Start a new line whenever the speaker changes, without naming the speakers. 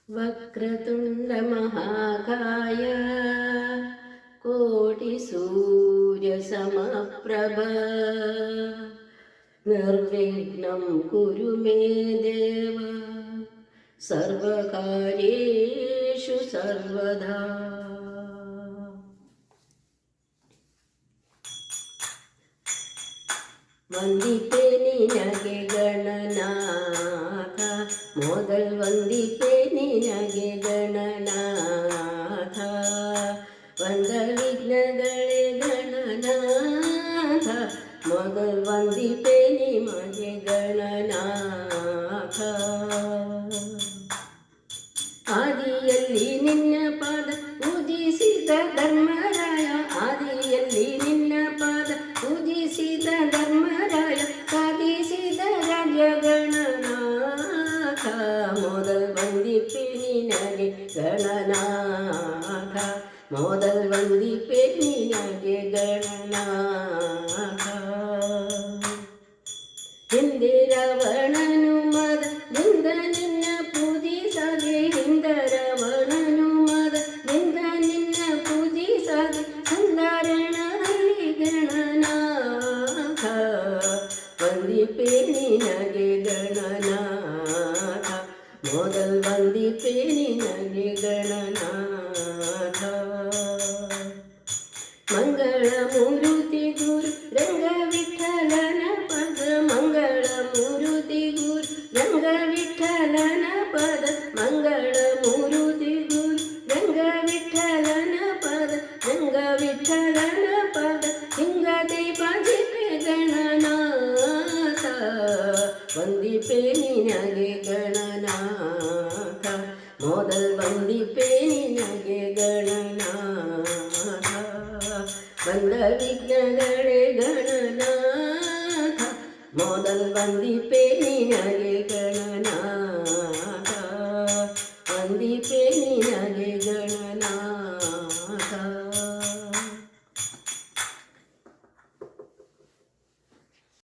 वक्रतुण्ड महाकाय कोटिसूर्यसमप्रभ निर्विघ्नं कुरु मे देव सर्वकार्येषु सर्वदा। ವಂದಿಪೆ ನಿನಗೆ ಗಣನಾಥ, ಮೊದಲ್ ವಂದಿಪೆ ನಿನಗೆ ಗಣನಾಥ, ವಂದ ವಿಘ್ನಗಳೇ ಗಣನಾಥ, ಮೊದಲ್ ವಂದಿಪೆ ನಿಮಗೆ ಗಣನಾಥ. ಆದಿಯಲ್ಲಿ ನಿನ್ನ ಪಾದ ಪೂಜಿಸಿದ ಧರ್ಮರಾಯ, ಆದಿಯಲ್ಲಿ ನಿನ್ನ ಪಾದ ಪೂಜಿಸಿದ ಧರ್ಮರಾಯ, ಸಾಧಿಸಿದ ರಾಜ್ಯ ಗಣನಾಥ, ಮೊದಲ್ ವಂದಿಪೆ ನಿನಗೆ ಗಣನಾಥ, ಮೊದಲ್ ವಂದಿಪೆ ನಿನಗೆ ಗಣನಾಥ. ಹಿಂದೆ ರಾವಣನು ಮದದಿಂದ ನಿನ್ನ ಪೂಜಿಸದೆ, ಹಿಂದ ರಾವಣನು ಮದದಿಂದ ನಿನ್ನ ಪೂಜಿಸದೆ, ಸಂಧಾರಣದಲ್ಲಿ ಗಣನಾಥ, ವಂದಿಪೆ ನಿನಗೆ ಗಣನಾಥ, ಮೊದಲ್ ವಂದಿಪೆ ನಿನಗೆ ಗಣನಾಥ. ಮಂಗಳ ಮೂರುತಿ ಗುರು ರಂಗ ವಿಠಲನ ಪದ, ಮಂಗಳ ಮೂರುತಿ ಗುರು ರಂಗ ವಿಠಲನ ಪದ, ಮಂಗಳ ಮೂರುತಿ ಗುರು ರಂಗ ವಿಠಲನ ಪದ, ರಂಗ ವಿಠಲನ ಪದ, ಹಿಂಗದೆ ಭಜಿಪೆ ಗಣನಾಥ, ವಂದಿಪೆ ನಿನಗೆ ಗಣನಾಥ, ಮೊದಲ್ ವಂದಿಪೆ ನಿನಗೆ ಗಣನಾಥ, ಬಂದ ವಿಘ್ನಗಳೇ ಗಣನಾಥ, ಮೊದಲ್ ವಂದಿಪೆ ನಿನಗೆ ಗಣನಾಥ.